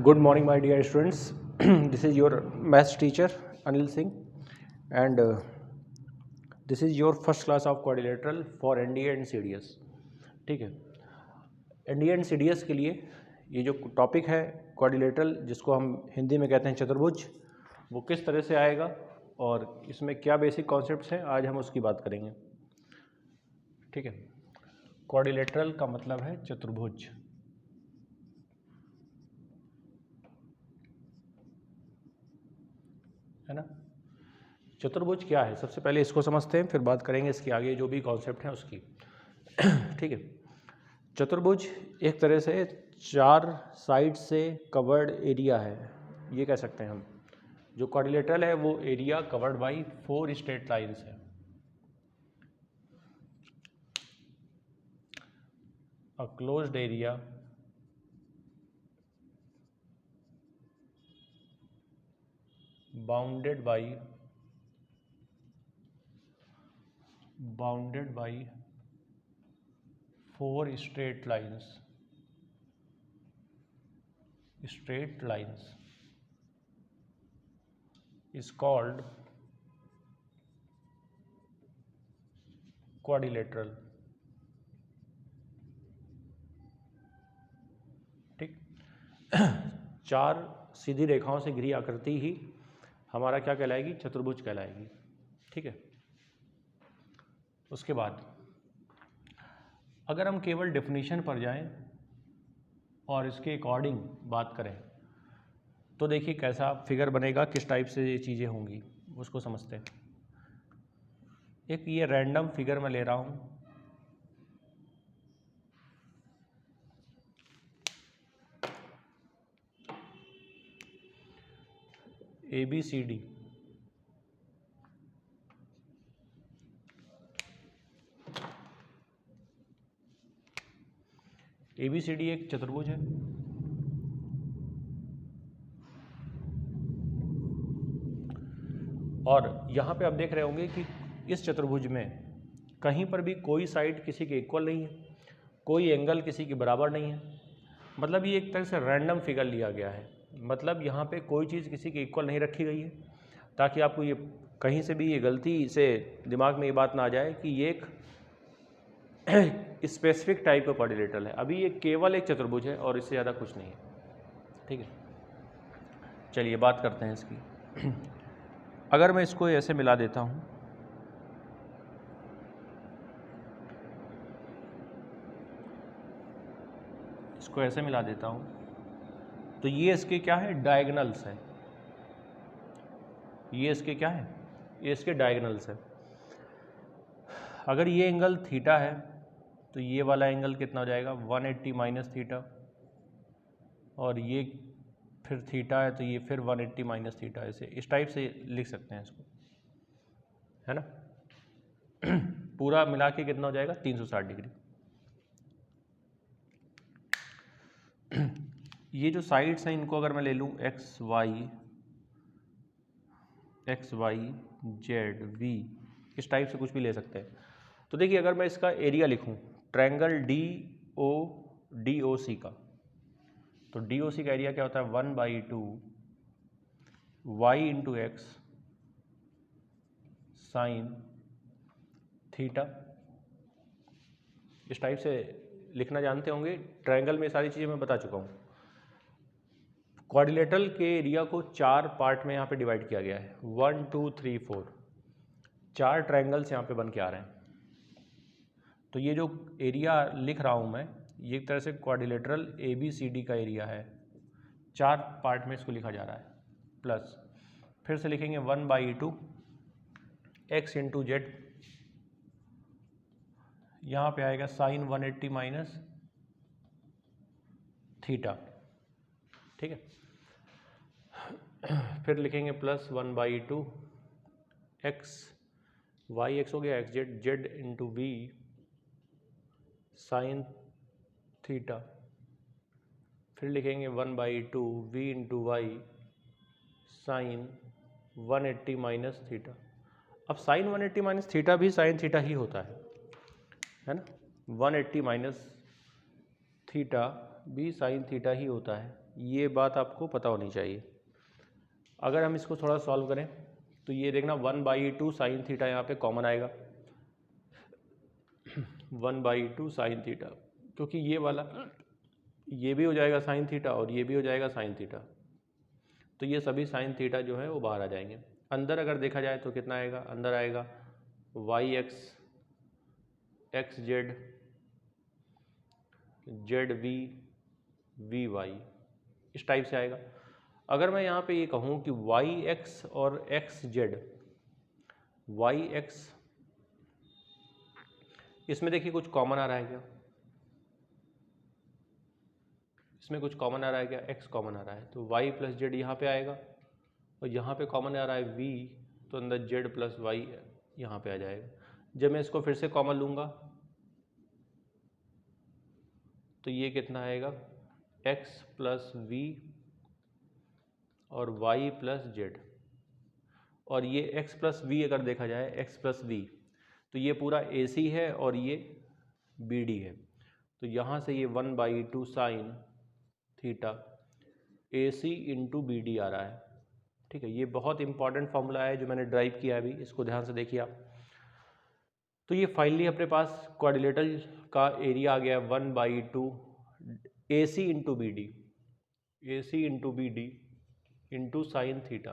Good morning, my dear students. This is your maths teacher Anil Singh, and this is your first class of quadrilateral for NDA and CDS. ठीक है, NDA and CDS के लिए ये जो topic है quadrilateral, जिसको हम हिंदी में कहते हैं चतुर्भुज, वो किस तरह से आएगा और इसमें क्या बेसिक कॉन्सेप्ट्स हैं, आज हम उसकी बात करेंगे. ठीक है, क्वाड्रिलेटरल का मतलब है चतुर्भुज. है ना. चतुर्भुज क्या है, सबसे पहले इसको समझते हैं, फिर बात करेंगे इसके आगे जो भी कॉन्सेप्ट हैं उसकी. ठीक है, चतुर्भुज एक तरह से 4 साइड से कवर्ड एरिया है, ये कह सकते हैं हम. जो क्वाड्रिलेटरल है वो area covered by 4 straight lines है. A closed area bounded by 4 straight lines is called quadrilateral. ठीक, 4 सीधी रेखाओं से घिरी आकृति ही हमारा क्या कहलाएगी, चतुर्भुज कहलाएगी. ठीक है, उसके बाद अगर हम केवल डेफिनेशन पर जाएं और इसके अकॉर्डिंग बात करें तो देखिए कैसा फिगर बनेगा, किस टाइप से ये चीज़ें होंगी उसको समझते हैं. एक ये रैंडम फिगर मैं ले रहा हूँ. ABCD एक चतुर्भुज है. और यहाँ पे आप देख रहे होंगे कि इस चतुर्भुज में कहीं पर भी कोई साइड किसी के इक्वल नहीं है, कोई एंगल किसी के बराबर नहीं है. मतलब ये एक तरह से रैंडम फिगर लिया गया है. मतलब यहाँ पे कोई चीज़ किसी के इक्वल नहीं रखी गई है, ताकि आपको ये कहीं से भी ये गलती से दिमाग में ये बात ना आ जाए कि ये एक स्पेसिफिक टाइप का क्वाड्रिलेटरल है. अभी ये केवल एक चतुर्भुज है और इससे ज़्यादा कुछ नहीं है. ठीक है, चलिए बात करते हैं इसकी. अगर मैं इसको ऐसे मिला देता हूँ, इसको ऐसे मिला देता हूँ, तो ये इसके क्या है, डायगोनल्स है. ये इसके क्या है, ये इसके डायगोनल्स है. अगर ये एंगल थीटा है तो ये वाला एंगल कितना हो जाएगा, 180 माइनस थीटा. और ये फिर थीटा है तो ये फिर 180 माइनस थीटा. ऐसे इस टाइप से लिख सकते हैं इसको, है ना. पूरा मिला के कितना हो जाएगा, 360 डिग्री. ये जो साइड्स हैं इनको अगर मैं ले लूँ एक्स वाई जेड वी, इस टाइप से कुछ भी ले सकते हैं. तो देखिए अगर मैं इसका एरिया लिखूँ ट्रायंगल DOC का, तो DOC का एरिया क्या होता है, 1/2 y into x sine theta. इस टाइप से लिखना जानते होंगे. ट्रायंगल में सारी चीज़ें मैं बता चुका हूँ. क्वाड्रिलेटरल के एरिया को 4 पार्ट में यहाँ पे डिवाइड किया गया है. 1 2 3 4 4 ट्रायंगल्स यहाँ पे बन के आ रहे हैं. तो ये जो एरिया लिख रहा हूँ मैं, ये एक तरह से क्वाड्रिलेटरल ABCD का एरिया है. 4 पार्ट में इसको लिखा जा रहा है. प्लस फिर से लिखेंगे 1/2 x इंटू जेड, यहाँ पे आएगा साइन 180 माइनस थीटा. ठीक है, फिर लिखेंगे प्लस 1/2 x हो गया x z into v sine theta. फिर लिखेंगे 1/2 v into y sine 180 minus theta. अब साइन 180 माइनस थीटा भी साइन थीटा ही होता है ना. 180 माइनस थीटा भी साइन थीटा ही होता है. ये बात आपको पता होनी चाहिए। अगर हम इसको थोड़ा सॉल्व करें तो ये देखना 1/2 साइन थीटा यहाँ पे कॉमन आएगा, 1/2 साइन थीटा, क्योंकि ये वाला ये भी हो जाएगा साइन थीटा और ये भी हो जाएगा साइन थीटा, तो ये सभी साइन थीटा जो है वो बाहर आ जाएंगे। अंदर अगर देखा जाए तो कितना आएगा, अंदर आएगा y x x z z v v y, इस टाइप से आएगा। अगर मैं यहाँ पे ये कहूँ कि वाई एक्स और एक्स जेड, वाई एक्स, इसमें देखिए कुछ कॉमन आ रहा है क्या, इसमें कुछ कॉमन आ रहा है क्या, एक्स कॉमन आ रहा है, तो वाई प्लस जेड यहाँ पे आएगा, और यहाँ पे कॉमन आ रहा है वी, तो अंदर जेड प्लस वाई यहाँ पे आ जाएगा। जब मैं इसको फिर से कॉमन लूँगा तो ये कितना आएगा, एक्स प्लस वी और वाई प्लस जेड, और ये x प्लस वी अगर देखा जाए x प्लस वी, तो ये पूरा AC है और ये BD है, तो यहाँ से ये 1/2 sine theta AC into BD आ रहा है। ठीक है, ये बहुत इंपॉर्टेंट फॉर्मूला है जो मैंने ड्राइव किया है अभी, इसको ध्यान से देखिए आप। तो ये फाइनली अपने पास क्वाड्रिलेटरल का एरिया आ गया 1/2 AC into BD, AC into BD into sine theta.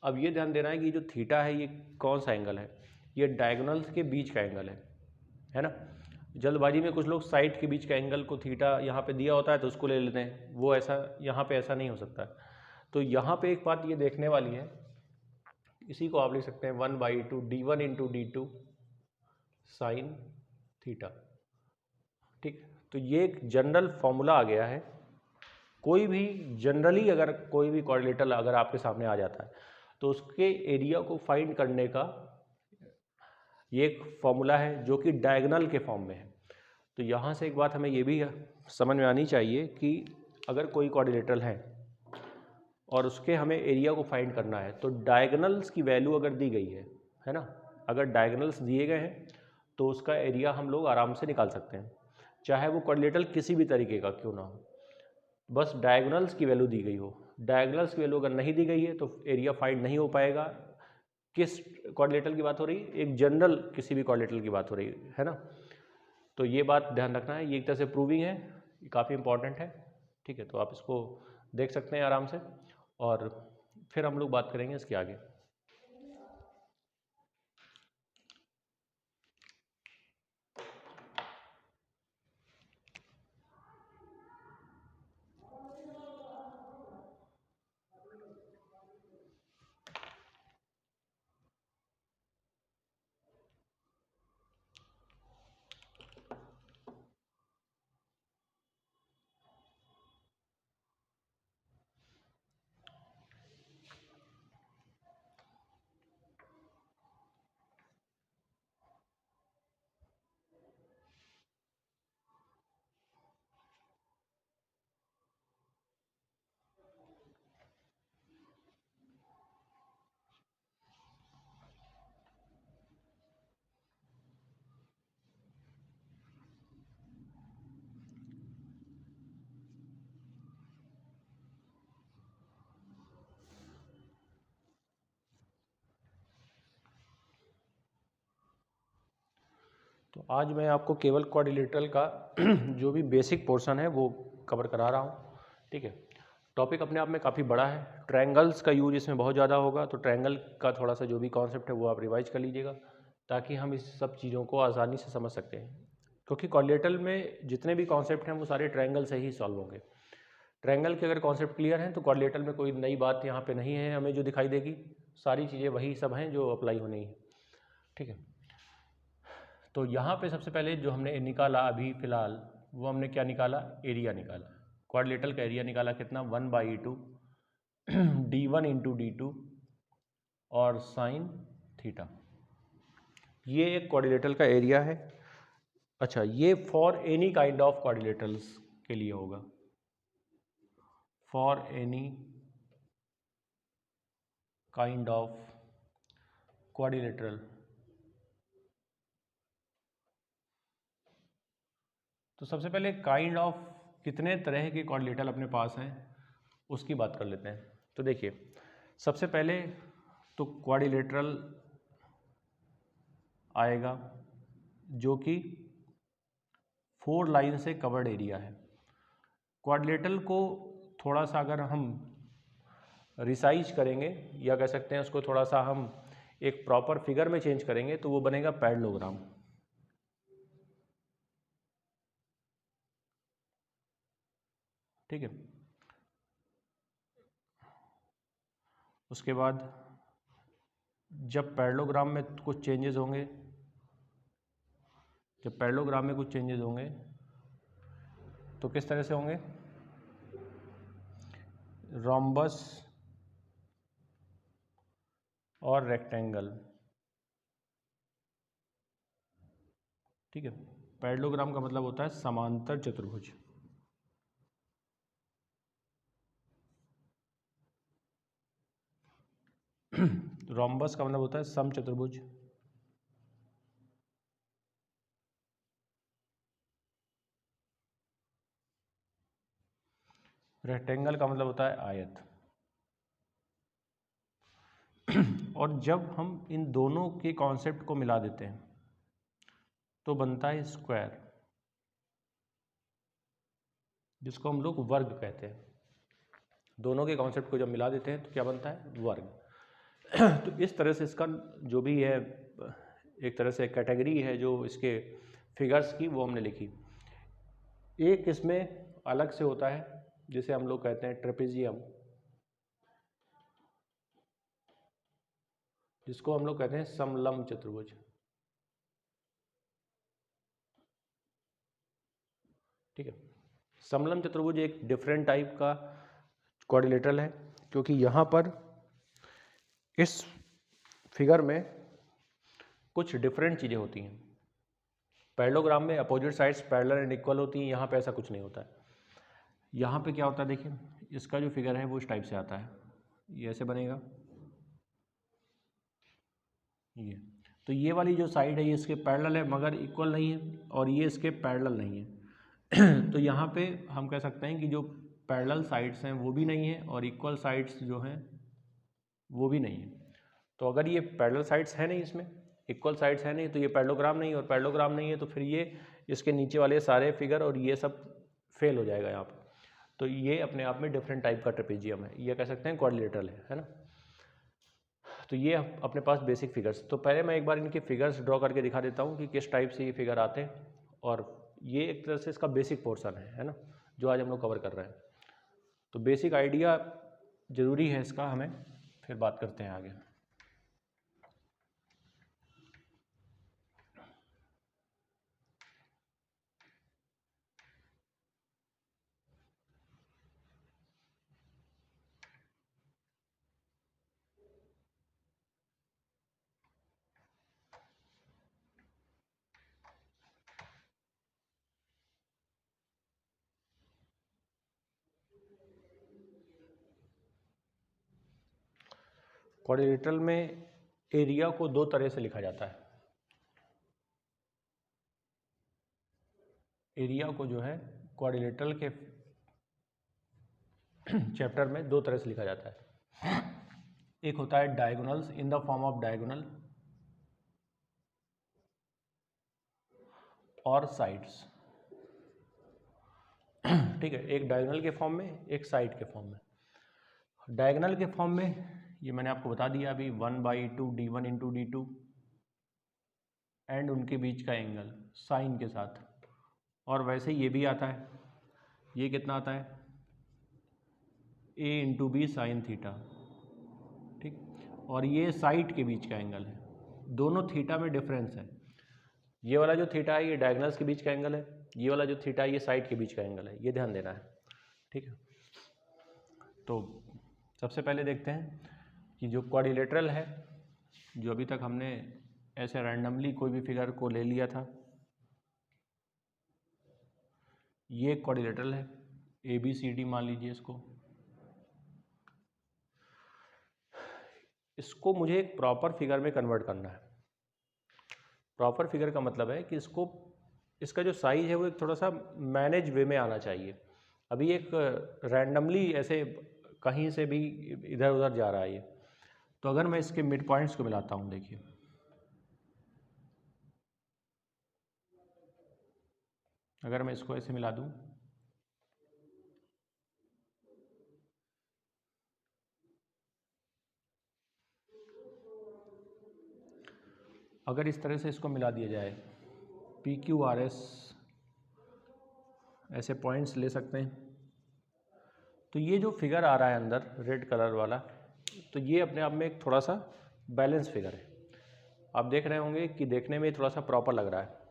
अब ये ध्यान देना है कि जो थीटा है ये कौन सा एंगल है, ये डायगोनल्स के बीच का एंगल है ना। जल्दबाजी में कुछ लोग साइड के बीच का एंगल को थीटा यहाँ पे दिया होता है तो उसको ले लेते हैं, वो ऐसा यहाँ पे ऐसा नहीं हो सकता। तो यहाँ पे एक बात ये देखने वाली है, इसी को आप लिख सकते हैं 1/2 D1 into D2 sign theta. ठीक, तो ये एक जनरल फॉर्मूला आ गया है। कोई भी जनरली अगर कोई भी कोऑर्डिनेटर अगर आपके सामने आ जाता है तो उसके एरिया को फाइंड करने का ये एक फॉर्मूला है जो कि डायगोनल के फॉर्म में है। तो यहाँ से एक बात हमें ये भी समझ में आनी चाहिए कि अगर कोई कोऑर्डिनेटर है और उसके हमें एरिया को फाइंड करना है तो डायगोनल्स की वैल्यू अगर दी गई है ना, अगर डायगोनल्स दिए गए हैं तो उसका एरिया हम लोग आराम से निकाल सकते हैं, चाहे वो कोऑर्डिनेटर किसी भी तरीके का क्यों ना हो, बस डायगोनल्स की वैल्यू दी गई हो। डायगोनल्स की वैल्यू अगर नहीं दी गई है तो एरिया फाइंड नहीं हो पाएगा। किस कोऑर्डिनेटर की बात हो रही है, एक जनरल किसी भी कोऑर्डिनेटर की बात हो रही है ना। तो ये बात ध्यान रखना है, ये एक तरह से प्रूविंग है, ये काफ़ी इंपॉर्टेंट है। ठीक है, तो आप इसको देख सकते हैं आराम से और फिर हम लोग बात करेंगे इसके आगे। तो आज मैं आपको केवल क्वाड्रिलेटरल का जो भी बेसिक पोर्शन है वो कवर करा रहा हूँ। ठीक है, टॉपिक अपने आप में काफ़ी बड़ा है, ट्रायंगल्स का यूज इसमें बहुत ज़्यादा होगा, तो ट्रायंगल का थोड़ा सा जो भी कॉन्सेप्ट है वो आप रिवाइज कर लीजिएगा ताकि हम इस सब चीज़ों को आसानी से समझ सकते हैं, क्योंकि क्वाड्रिलेटरल में जितने भी कॉन्सेप्ट हैं वो सारे ट्रायंगल से ही सॉल्व होंगे। ट्रायंगल के अगर कॉन्सेप्ट क्लियर हैं तो क्वाड्रिलेटरल में कोई नई बात यहाँ पे नहीं है हमें जो दिखाई देगी, सारी चीज़ें वही सब हैं जो अप्लाई होनी है। ठीक है, तो यहाँ पे सबसे पहले जो हमने निकाला अभी फ़िलहाल वो हमने क्या निकाला, एरिया निकाला। क्वाड्रिलेटरल का एरिया निकाला कितना, 1/2 D1 इंटू D2 और साइन थीटा, ये एक क्वाड्रिलेटरल का एरिया है। अच्छा, ये for any kind of quadrilaterals के लिए होगा, for any kind of quadrilateral. तो सबसे पहले काइंड ऑफ कितने तरह के क्वाड्रिलेटरल अपने पास हैं उसकी बात कर लेते हैं। तो देखिए सबसे पहले तो क्वाड्रिलेटरल आएगा जो कि 4 लाइन से कवर्ड एरिया है। क्वाड्रिलेटरल को थोड़ा सा अगर हम रिसाइज करेंगे या कह सकते हैं उसको थोड़ा सा हम एक प्रॉपर फिगर में चेंज करेंगे तो वो बनेगा पैरेललोग्राम। ठीक है, उसके बाद जब पैरेललोग्राम में कुछ चेंजेस होंगे, जब पैरेललोग्राम में कुछ चेंजेस होंगे तो किस तरह से होंगे, रोम्बस और रेक्टेंगल। ठीक है, पैरेललोग्राम का मतलब होता है समांतर चतुर्भुज। रोम्बस का मतलब होता है समचतुर्भुज। रेक्टेंगल का मतलब होता है आयत। और जब हम इन दोनों के कॉन्सेप्ट को मिला देते हैं तो बनता है स्क्वायर, जिसको हम लोग वर्ग कहते हैं। दोनों के कॉन्सेप्ट को जब मिला देते हैं तो क्या बनता है, वर्ग। तो इस तरह से इसका जो भी है एक तरह से कैटेगरी है जो इसके फिगर्स की, वो हमने लिखी। एक इसमें अलग से होता है जिसे हम लोग कहते हैं ट्रेपेजियम, जिसको हम लोग कहते हैं समलंब चतुर्भुज। ठीक है, समलंब चतुर्भुज एक डिफरेंट टाइप का क्वाड्रिलेटरल है क्योंकि यहाँ पर इस फिगर में कुछ डिफरेंट चीज़ें होती हैं। पैरेललोग्राम में opposite sides parallel and equal होती हैं, यहाँ पे ऐसा कुछ नहीं होता है। यहाँ पे क्या होता है, देखिए इसका जो फिगर है वो इस टाइप से आता है, ये ऐसे बनेगा ये। तो ये वाली जो साइड है ये इसके पैरेलल है मगर इक्वल नहीं है, और ये इसके पैरेलल नहीं है। तो यहाँ पे हम कह सकते हैं कि जो पैरेलल साइड्स हैं वो भी नहीं है और इक्वल साइड्स जो हैं वो भी नहीं है। तो अगर ये पैरेलल साइड्स है नहीं, इसमें इक्वल साइड्स है नहीं, तो ये पैरेललोग्राम नहीं, और पैरेललोग्राम नहीं है तो फिर ये इसके नीचे वाले सारे फिगर और ये सब फेल हो जाएगा यहाँ पर। तो ये अपने आप में डिफरेंट टाइप का ट्रेपेजियम है, ये कह सकते हैं क्वाड्रिलेटरल है ना। तो ये अपने पास बेसिक फिगर्स। तो पहले मैं एक बार इनके फिगर्स ड्रॉ करके दिखा देता हूँ कि किस टाइप से ये फिगर आते हैं, और ये एक तरह से इसका बेसिक पोर्शन है ना, जो आज हम लोग कवर कर रहे हैं। तो बेसिक आइडिया ज़रूरी है इसका, हमें फिर बात करते हैं आगे। क्वाड्रिलेटरल में एरिया को दो तरह से लिखा जाता है। एरिया को जो है क्वाड्रिलेटरल के चैप्टर में दो तरह से लिखा जाता है। एक होता है diagonals in the form of diagonal और साइड्स। ठीक है, एक डायगोनल के फॉर्म में, एक साइड के फॉर्म में। डायगोनल के फॉर्म में ये मैंने आपको बता दिया अभी, 1/2 d1 इंटू d2 एंड उनके बीच का एंगल साइन के साथ। और वैसे ये भी आता है, ये कितना आता है, a into b sine theta. ठीक, और ये साइड के बीच का एंगल है, दोनों थीटा में डिफरेंस है। ये वाला जो थीटा है ये डायगोनल्स के बीच का एंगल है, ये वाला जो थीटा है ये साइड के बीच का एंगल है, ये ध्यान देना है। ठीक है, तो सबसे पहले देखते हैं कि जो क्वाड्रिलेटरल है, जो अभी तक हमने ऐसे रैंडमली कोई भी फिगर को ले लिया था, ये क्वाड्रिलेटरल है, ABCD मान लीजिए इसको। इसको मुझे एक प्रॉपर फिगर में कन्वर्ट करना है। प्रॉपर फिगर का मतलब है कि इसको, इसका जो साइज है वो एक थोड़ा सा मैनेज वे में आना चाहिए। अभी एक रैंडमली ऐसे कहीं से भी इधर उधर जा रहा है ये। तो अगर मैं इसके मिड पॉइंट्स को मिलाता हूँ, देखिए अगर मैं इसको ऐसे मिला दूँ, अगर इस तरह से इसको मिला दिया जाए, PQRS ऐसे पॉइंट्स ले सकते हैं, तो ये जो फिगर आ रहा है अंदर रेड कलर वाला, तो ये अपने आप में एक थोड़ा सा बैलेंस फिगर है। आप देख रहे होंगे कि देखने में थोड़ा सा प्रॉपर लग रहा है।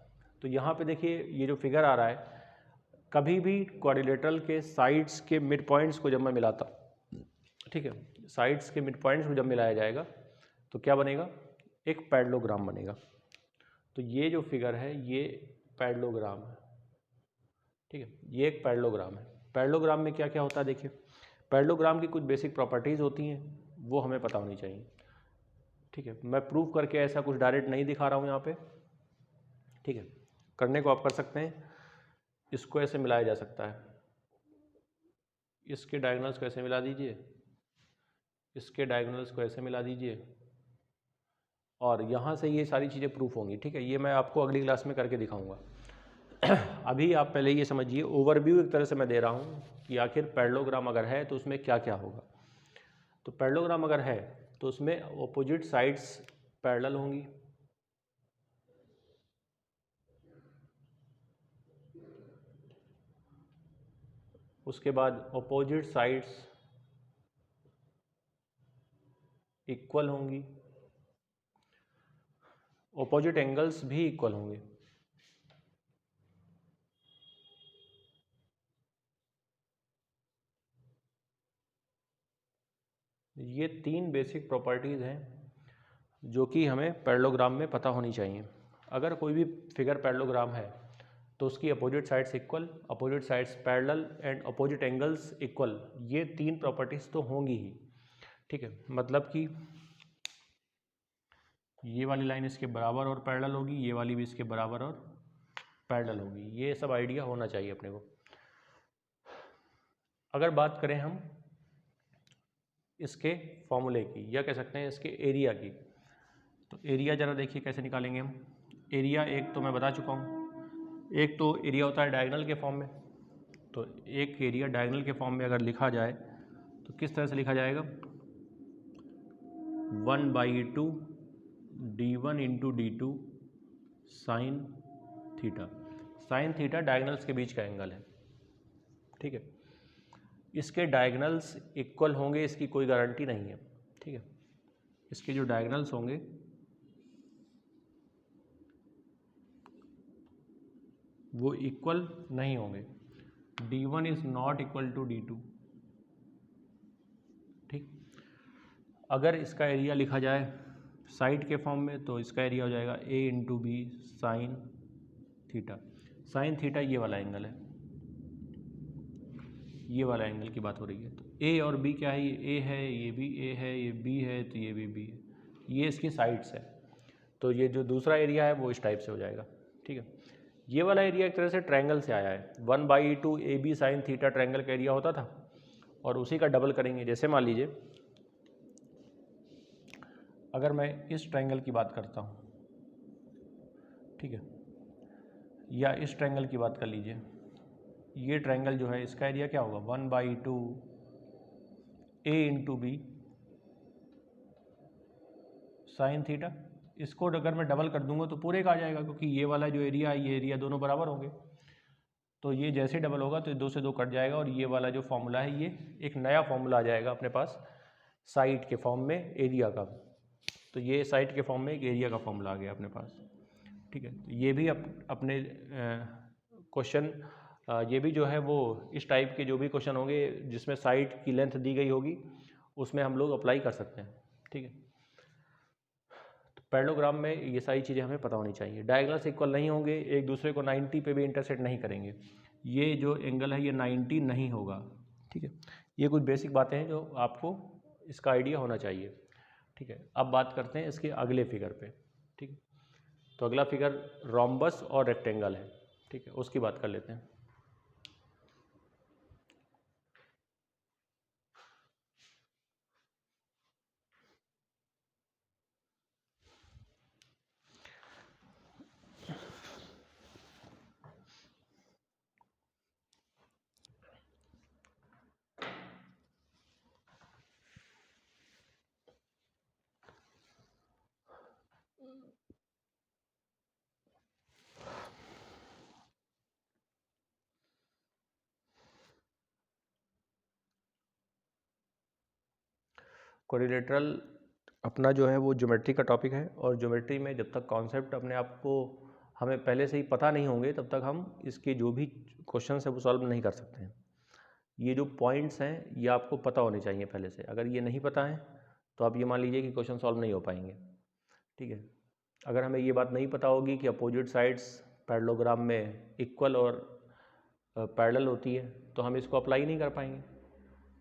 तो यहाँ पे देखिए ये जो फिगर आ रहा है, कभी भी क्वाड्रिलेटरल के साइड्स के मिड पॉइंट्स को जब मैं मिलाता हूँ, ठीक है, साइड्स के मिड पॉइंट्स को जब मिलाया जाएगा तो क्या बनेगा, एक पैरेललोग्राम बनेगा। तो ये जो फिगर है ये पैरेललोग्राम है, ठीक है, ये एक पैरेललोग्राम है। पैरेललोग्राम में क्या क्या होता है, देखिए पैरेललोग्राम की कुछ बेसिक प्रॉपर्टीज़ होती हैं, वो हमें पता होनी चाहिए, ठीक है। मैं प्रूव करके ऐसा कुछ डायरेक्ट नहीं दिखा रहा हूँ यहाँ पे, ठीक है, करने को आप कर सकते हैं। इसको ऐसे मिलाया जा सकता है, इसके डायगोनल्स को ऐसे मिला दीजिए, इसके डायगोनल्स को ऐसे मिला दीजिए, और यहाँ से ये सारी चीज़ें प्रूफ होंगी, ठीक है। ये मैं आपको अगली क्लास में करके दिखाऊंगा। अभी आप पहले ये समझिए, ओवरव्यू एक तरह से मैं दे रहा हूँ कि आखिर पैरेललोग्राम अगर है तो उसमें क्या क्या होगा। तो पैरेललोग्राम अगर है तो उसमें ऑपोजिट साइड्स पैरेलल होंगी, उसके बाद ऑपोजिट साइड्स इक्वल होंगी, ऑपोजिट एंगल्स भी इक्वल होंगे। ये 3 बेसिक प्रॉपर्टीज़ हैं जो कि हमें पैरेललोग्राम में पता होनी चाहिए। अगर कोई भी फिगर पैरेललोग्राम है तो उसकी opposite sides equal, opposite sides parallel and opposite angles equal, ये 3 प्रॉपर्टीज़ तो होंगी ही, ठीक है। मतलब कि ये वाली लाइन इसके बराबर और पैरेलल होगी, ये वाली भी इसके बराबर और पैरेलल होगी, ये सब आइडिया होना चाहिए अपने को। अगर बात करें हम इसके फॉर्मूले की, या कह सकते हैं इसके एरिया की, तो एरिया ज़रा देखिए कैसे निकालेंगे हम। एरिया एक तो मैं बता चुका हूँ, एक तो एरिया होता है डायगोनल के फॉर्म में। तो एक एरिया डायगोनल के फॉर्म में अगर लिखा जाए तो किस तरह से लिखा जाएगा, 1/2 d1 into d2 sign theta. Sine theta diagonals के बीच का एंगल है, ठीक है। इसके डायगोनल्स इक्वल होंगे इसकी कोई गारंटी नहीं है, ठीक है। इसके जो डायगोनल्स होंगे वो इक्वल नहीं होंगे, d1 is not equal to d2, ठीक। अगर इसका एरिया लिखा जाए साइड के फॉर्म में तो इसका एरिया हो जाएगा a into b sine theta. Sine theta ये वाला एंगल है, ये वाला एंगल की बात हो रही है। तो a और b क्या है, ये a है, ये भी a है, ये b है, तो ये भी b है, ये इसकी साइड्स है। तो ये जो दूसरा एरिया है वो इस टाइप से हो जाएगा, ठीक है। ये वाला एरिया एक तरह से ट्रायंगल से आया है, 1/2 AB साइन थीटा ट्रायंगल का एरिया होता था, और उसी का डबल करेंगे। जैसे मान लीजिए अगर मैं इस ट्रायंगल की बात करता हूँ, ठीक है, या इस ट्रायंगल की बात कर लीजिए, ये ट्रायंगल जो है इसका एरिया क्या होगा, 1/2 A into b sine theta. इसको अगर मैं डबल कर दूंगा तो पूरे का आ जाएगा, क्योंकि ये वाला जो एरिया है ये एरिया दोनों बराबर होंगे। तो ये जैसे डबल होगा तो 2 से 2 कट जाएगा, और ये वाला जो फॉर्मूला है ये एक नया फॉर्मूला आ जाएगा अपने पास साइड के फॉर्म में एरिया का। तो ये साइड के फॉर्म में एक एरिया का फॉर्मूला आ गया अपने पास, ठीक है। तो ये भी अपने क्वेश्चन, ये भी जो है वो इस टाइप के जो भी क्वेश्चन होंगे जिसमें साइड की लेंथ दी गई होगी उसमें हम लोग अप्लाई कर सकते हैं, ठीक है। तो पैरेललोग्राम में ये सारी चीज़ें हमें पता होनी चाहिए। डायगोनल्स इक्वल नहीं होंगे, एक दूसरे को 90 पे भी इंटरसेक्ट नहीं करेंगे, ये जो एंगल है ये 90 नहीं होगा, ठीक है। ये कुछ बेसिक बातें हैं जो आपको इसका आइडिया होना चाहिए, ठीक है। अब बात करते हैं इसके अगले फिगर पे, ठीक है। तो अगला फिगर रोम्बस और रेक्टेंगल है, ठीक है, उसकी बात कर लेते हैं। क्वाड्रिलेटरल अपना जो है वो ज्योमेट्री का टॉपिक है, और ज्योमेट्री में जब तक कॉन्सेप्ट अपने आप को हमें पहले से ही पता नहीं होंगे तब तक हम इसके जो भी क्वेश्चन है वो सॉल्व नहीं कर सकते हैं। ये जो पॉइंट्स हैं ये आपको पता होने चाहिए पहले से। अगर ये नहीं पता है तो आप ये मान लीजिए कि क्वेश्चन सॉल्व नहीं हो पाएंगे। ठीक है, अगर हमें ये बात नहीं पता होगी कि अपोजिट साइड्स पैरेललोग्राम में इक्वल और पैरेलल होती है तो हम इसको अप्लाई नहीं कर पाएंगे।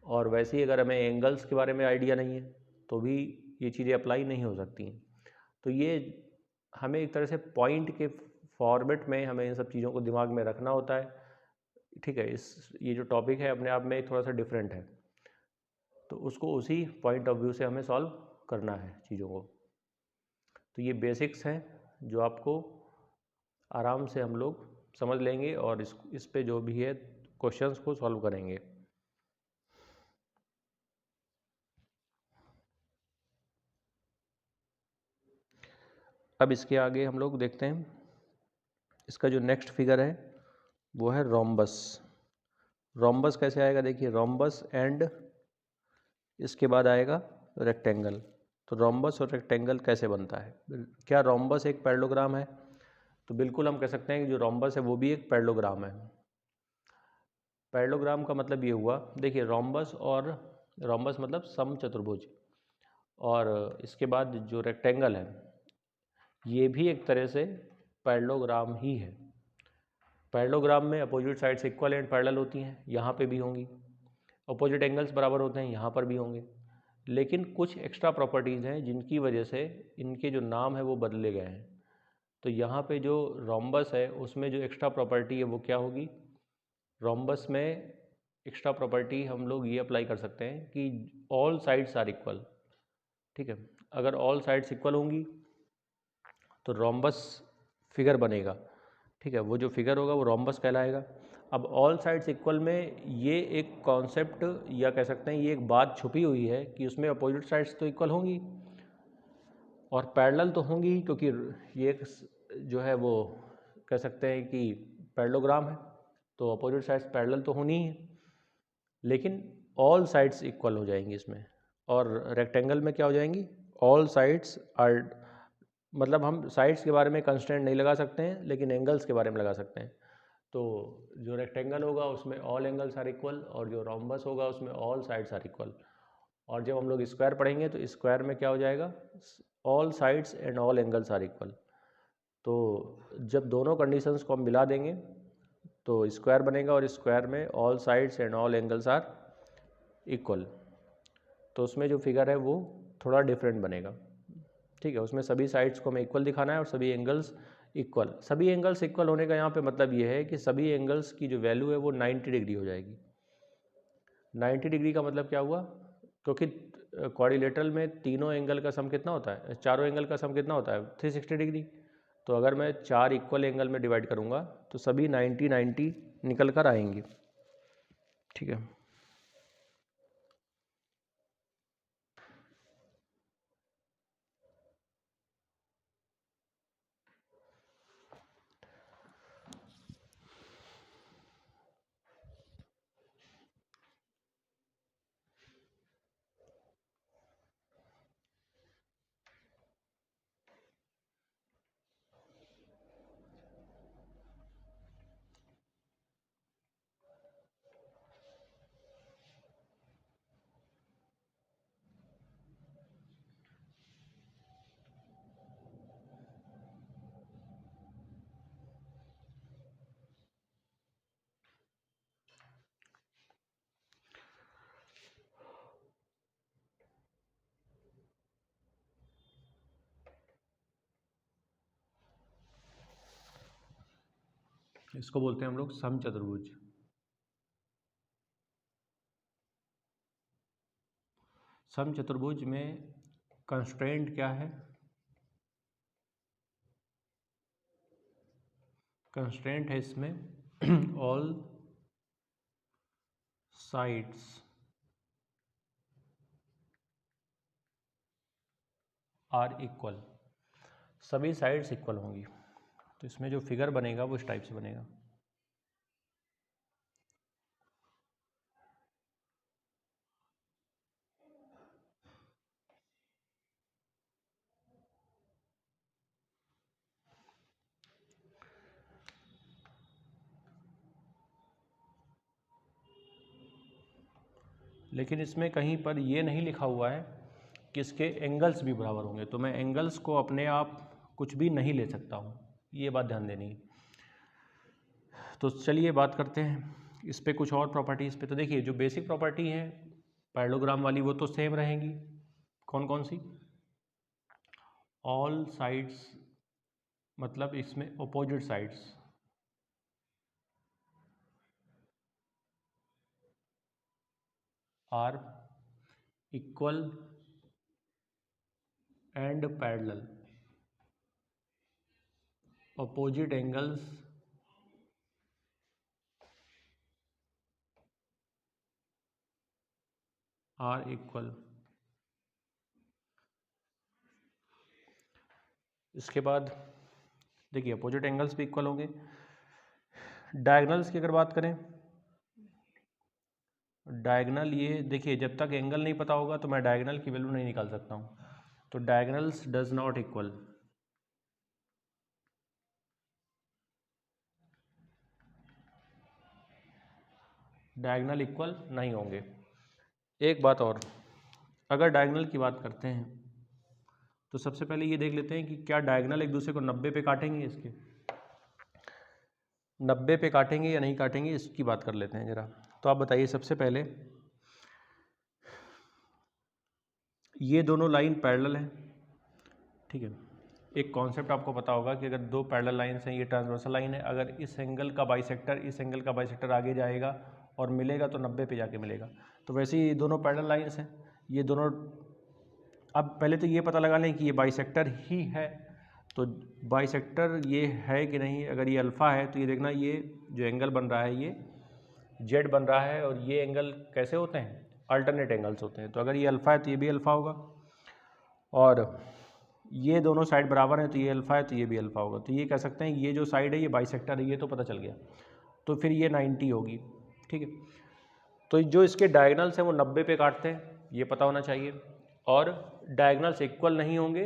और वैसे ही अगर हमें एंगल्स के बारे में आइडिया नहीं है तो भी ये चीज़ें अप्लाई नहीं हो सकती हैं। तो ये हमें एक तरह से पॉइंट के फॉर्मेट में हमें इन सब चीज़ों को दिमाग में रखना होता है। ठीक है, ये जो टॉपिक है अपने आप में थोड़ा सा डिफरेंट है, तो उसको उसी पॉइंट ऑफ व्यू से हमें सॉल्व करना है चीज़ों को। तो ये बेसिक्स हैं जो आपको आराम से हम लोग समझ लेंगे और इस पे जो भी है क्वेश्चंस को सॉल्व करेंगे। अब इसके आगे हम लोग देखते हैं, इसका जो नेक्स्ट फिगर है वो है रोम्बस। रोम्बस कैसे आएगा, देखिए रोम्बस एंड इसके बाद आएगा रेक्टेंगल। तो रोम्बस और रेक्टेंगल कैसे बनता है, क्या रोम्बस एक पैरेललोग्राम है? तो बिल्कुल हम कह सकते हैं कि जो रोम्बस है वो भी एक पैरेललोग्राम है। पैरेललोग्राम का मतलब ये हुआ, देखिए रोम्बस मतलब समचतुर्भुज, और इसके बाद जो रेक्टेंगल है ये भी एक तरह से पैरेललोग्राम ही है। पैरेललोग्राम में opposite sides equal and parallel होती हैं, यहाँ पे भी होंगी। अपोजिट एंगल्स बराबर होते हैं, यहाँ पर भी होंगे। लेकिन कुछ एक्स्ट्रा प्रॉपर्टीज़ हैं जिनकी वजह से इनके जो नाम है वो बदले गए हैं। तो यहाँ पे जो रोम्बस है उसमें जो एक्स्ट्रा प्रॉपर्टी है वो क्या होगी, रोम्बस में एक्स्ट्रा प्रॉपर्टी हम लोग ये अप्लाई कर सकते हैं कि ऑल साइड्स आर इक्वल। ठीक है, अगर ऑल साइड्स इक्वल होंगी तो रोम्बस फिगर बनेगा। ठीक है, वो जो फिगर होगा वो रोम्बस कहलाएगा। अब ऑल साइड्स इक्वल में ये एक कॉन्सेप्ट या कह सकते हैं ये एक बात छुपी हुई है कि उसमें अपोजिट साइड्स तो इक्वल होंगी और पैरेलल तो होंगी ही, क्योंकि ये एक जो है वो कह सकते हैं कि पैरेललोग्राम है तो अपोजिट साइड्स पैरेलल तो होनी ही है। लेकिन ऑल साइड्स इक्वल हो जाएंगी इसमें, और रेक्टेंगल में क्या हो जाएंगी, ऑल साइड्स आर, मतलब हम साइड्स के बारे में कंस्ट्रेंट नहीं लगा सकते हैं लेकिन एंगल्स के बारे में लगा सकते हैं। तो जो रेक्टेंगल होगा उसमें ऑल एंगल्स आर इक्वल और जो रोम्बस होगा उसमें ऑल साइड्स आर इक्वल। और जब हम लोग स्क्वायर पढ़ेंगे तो स्क्वायर में क्या हो जाएगा, all sides and all angles are equal. तो जब दोनों कंडीशंस को हम मिला देंगे तो स्क्वायर बनेगा और स्क्वायर में all sides and all angles are equal. तो उसमें जो फिगर है वो थोड़ा डिफरेंट बनेगा। ठीक है, उसमें सभी साइड्स को हमें इक्वल दिखाना है और सभी एंगल्स इक्वल। सभी एंगल्स इक्वल होने का यहाँ पे मतलब ये है कि सभी एंगल्स की जो वैल्यू है वो 90 डिग्री हो जाएगी। 90 डिग्री का मतलब क्या हुआ, क्योंकि क्वाड्रिलेटरल में तीनों एंगल का सम कितना होता है, चारों एंगल का सम कितना होता है 360 डिग्री। तो अगर मैं 4 इक्वल एंगल में डिवाइड करूँगा तो सभी 90 निकल कर आएंगी। ठीक है, इसको बोलते हैं हम लोग समचतुर्भुज। समचतुर्भुज में कंस्ट्रेंट क्या है, कंस्ट्रेंट है इसमें ऑल साइड्स आर इक्वल, सभी साइड्स इक्वल होंगी। तो इसमें जो फिगर बनेगा वो इस टाइप से बनेगा। लेकिन इसमें कहीं पर ये नहीं लिखा हुआ है कि इसके एंगल्स भी बराबर होंगे, तो मैं एंगल्स को अपने आप कुछ भी नहीं ले सकता हूँ, ये बात ध्यान देनी है। तो चलिए बात करते हैं इस पे कुछ और प्रॉपर्टीज़ पे। तो देखिए जो बेसिक प्रॉपर्टी है पैरेललोग्राम वाली वो तो सेम रहेंगी। कौन कौन सी? ऑल साइड्स, मतलब इसमें opposite sides are equal and parallel, opposite angles are equal. इसके बाद देखिए अपोजिट एंगल्स भी इक्वल होंगे। डायगनल्स की अगर बात करें, डायगनल ये देखिए जब तक एंगल नहीं पता होगा तो मैं डायगनल की वैल्यू नहीं निकाल सकता हूँ। तो diagonals does not equal, diagonal equal नहीं होंगे। एक बात और, अगर डायगनल की बात करते हैं तो सबसे पहले ये देख लेते हैं कि क्या डायगनल एक दूसरे को 90 पे काटेंगे, इसके 90 पे काटेंगे या नहीं काटेंगे, इसकी बात कर लेते हैं ज़रा। तो आप बताइए सबसे पहले, ये दोनों लाइन पैरेलल हैं, ठीक है। एक कॉन्सेप्ट आपको पता होगा कि अगर दो पैरेलल लाइन्स हैं, ये ट्रांसवर्सल लाइन है, अगर इस एंगल का बाइसेक्टर इस एंगल का बाइसेक्टर आगे जाएगा और मिलेगा तो 90 पे जाके मिलेगा। तो वैसे ही दोनों पैरेलल लाइन्स हैं, ये दोनों। अब पहले तो ये पता लगा लें कि ये बाइसेक्टर ही है, तो बाइसेक्टर ये है कि नहीं। अगर ये अल्फ़ा है तो ये देखना, ये जो एंगल बन रहा है ये जेड बन रहा है, और ये एंगल कैसे होते हैं, अल्टरनेट एंगल्स होते हैं। तो अगर ये अल्फ़ा है तो ये भी अल्फ़ा होगा, और ये दोनों साइड बराबर हैं तो ये अल्फ़ा है तो ये भी अल्फ़ा होगा। तो ये कह सकते हैं ये जो साइड है ये बाइसेक्टर है, ये तो पता चल गया। तो फिर ये 90 होगी, ठीक है। तो जो इसके डायगनल्स हैं वो 90 पे काटते हैं, ये पता होना चाहिए, और डायगनल्स इक्वल नहीं होंगे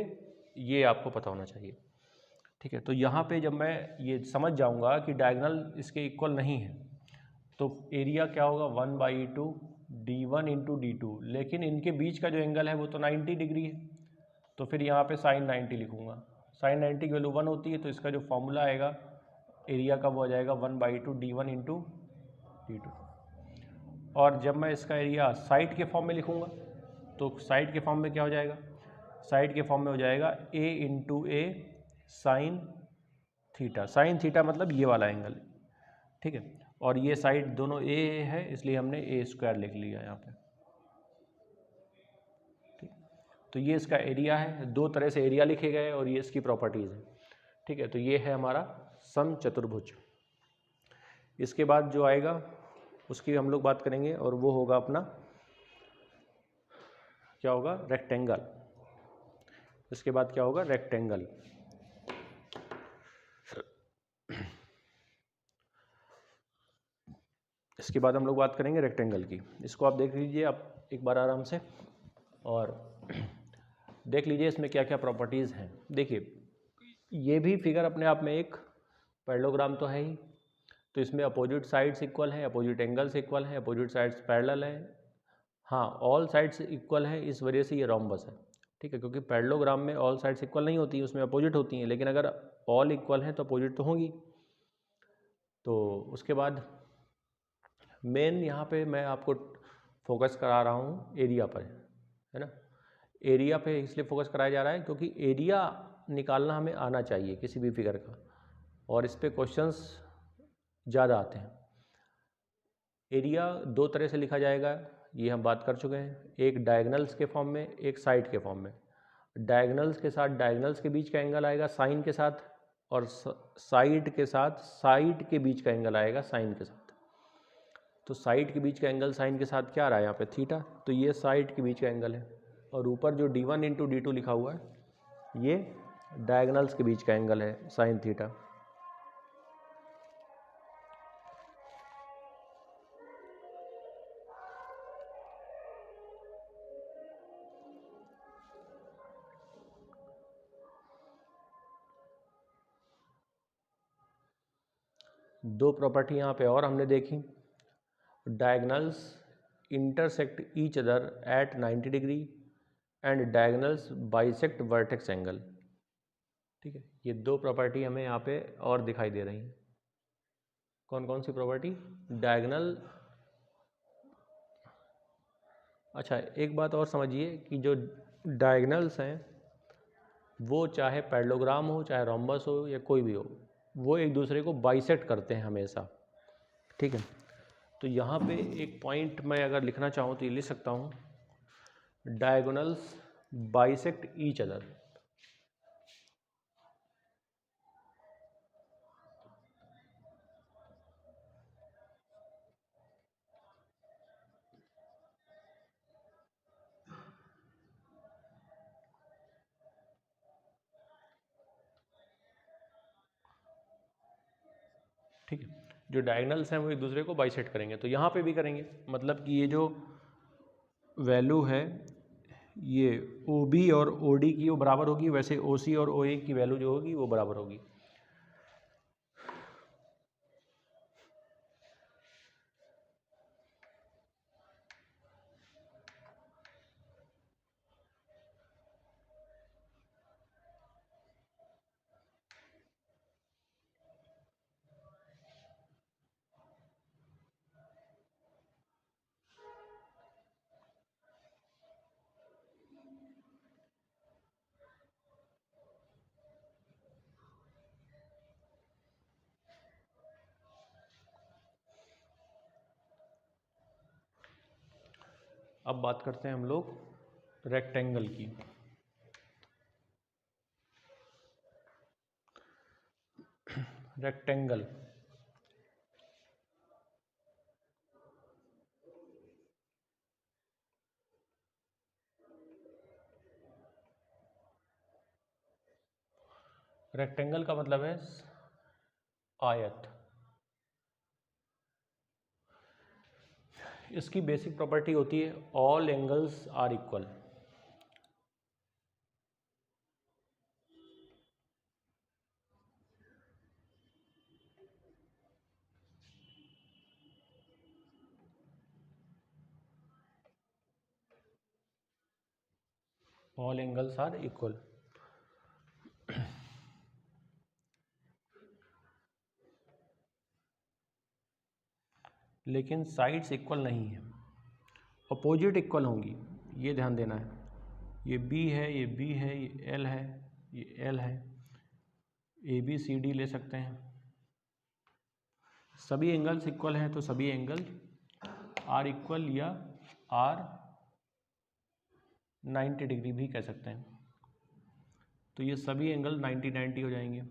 ये आपको पता होना चाहिए, ठीक है। तो यहाँ पे जब मैं ये समझ जाऊँगा कि डायगनल इसके इक्वल नहीं है तो एरिया क्या होगा, 1/2 d1 इंटू d2, लेकिन इनके बीच का जो एंगल है वो तो 90 डिग्री है, तो फिर यहाँ पे साइन 90 लिखूँगा। साइन 90 की वैल्यू 1 होती है, तो इसका जो फॉर्मूला आएगा एरिया का वो आ जाएगा 1/2 d1 इंटू d2। और जब मैं इसका एरिया साइड के फॉर्म में लिखूँगा तो साइड के फॉर्म में क्या हो जाएगा, साइड के फॉर्म में हो जाएगा a into A sign theta. Sine theta मतलब ये वाला एंगल, ठीक है। और ये साइड दोनों ए है इसलिए हमने ए स्क्वायर लिख लिया यहाँ पे, ठीक। तो ये इसका एरिया है, दो तरह से एरिया लिखे गए और ये इसकी प्रॉपर्टीज़ है, ठीक है। तो ये है हमारा समचतुर्भुज। इसके बाद जो आएगा उसकी हम लोग बात करेंगे और वो होगा अपना क्या होगा, रेक्टेंगल। इसके बाद क्या होगा, रेक्टेंगल। इसके बाद हम लोग बात करेंगे रेक्टेंगल की। इसको आप देख लीजिए आप एक बार आराम से, और देख लीजिए इसमें क्या क्या प्रॉपर्टीज़ हैं। देखिए ये भी फिगर अपने आप में एक पैरेललोग्राम तो है ही, तो इसमें अपोजिट साइड्स इक्वल है, अपोजिट एंगल्स इक्वल है, अपोजिट साइड्स पैरेलल है। हाँ, ऑल साइड्स इक्वल है, इस वजह से ये रोम्बस है, ठीक है। क्योंकि पैरेललोग्राम में ऑल साइड्स इक्वल नहीं होती, उसमें अपोजिट होती हैं, लेकिन अगर ऑल इक्वल हैं तो अपोजिट तो होंगी। तो उसके बाद मेन यहाँ पे मैं आपको फोकस करा रहा हूँ एरिया पर, है ना। एरिया पे इसलिए फोकस कराया जा रहा है क्योंकि एरिया निकालना हमें आना चाहिए किसी भी फिगर का, और इस पे क्वेश्चंस ज़्यादा आते हैं। एरिया दो तरह से लिखा जाएगा, ये हम बात कर चुके हैं, एक डायगनल्स के फॉर्म में, एक साइड के फॉर्म में। डायगनल्स के साथ डायगनल्स के बीच का एंगल आएगा साइन के साथ, और साइड के साथ साइड के बीच का एंगल आएगा साइन के साथ। तो साइड के बीच का एंगल साइन के साथ क्या आ रहा है यहाँ पे, थीटा। तो ये साइड के बीच का एंगल है, और ऊपर जो d1 इंटू d2 लिखा हुआ है ये डायगनल्स के बीच का एंगल है साइन थीटा। दो प्रॉपर्टी यहाँ पे और हमने देखी, diagonals intersect each other at 90 degree and diagonals bisect vertex angle। ठीक है, ये दो प्रॉपर्टी हमें यहाँ पे और दिखाई दे रही हैं। कौन कौन सी प्रॉपर्टी? डायगोनल। अच्छा, एक बात और समझिए कि जो डायगोनल्स हैं वो चाहे पैरेललोग्राम हो, चाहे रोम्बस हो, या कोई भी हो, वो एक दूसरे को बाइसेक्ट करते हैं हमेशा। ठीक है, तो यहाँ पे एक पॉइंट मैं अगर लिखना चाहूँ तो ये लिख सकता हूँ, डायगोनल्स बाइसेक्ट ईच अदर। ठीक है, जो डायगोनल्स हैं वो एक दूसरे को बाइसेक्ट करेंगे, तो यहाँ पे भी करेंगे। मतलब कि ये जो वैल्यू है ये OB और OD की वो बराबर होगी, वैसे OC और OA की वैल्यू जो होगी वो बराबर होगी। अब बात करते हैं हम लोग रेक्टेंगल की। रेक्टेंगल रेक्टेंगल का मतलब है आयत। इसकी बेसिक प्रॉपर्टी होती है all angles are equal. All angles are equal. लेकिन साइड्स इक्वल नहीं है, अपोजिट इक्वल होंगी, ये ध्यान देना है। ये B है, ये B है, ये L है, ये L है, ABCD ले सकते हैं। सभी एंगल्स इक्वल हैं तो सभी एंगल आर इक्वल या आर 90 डिग्री भी कह सकते हैं। तो ये सभी एंगल 90-90 हो जाएंगे।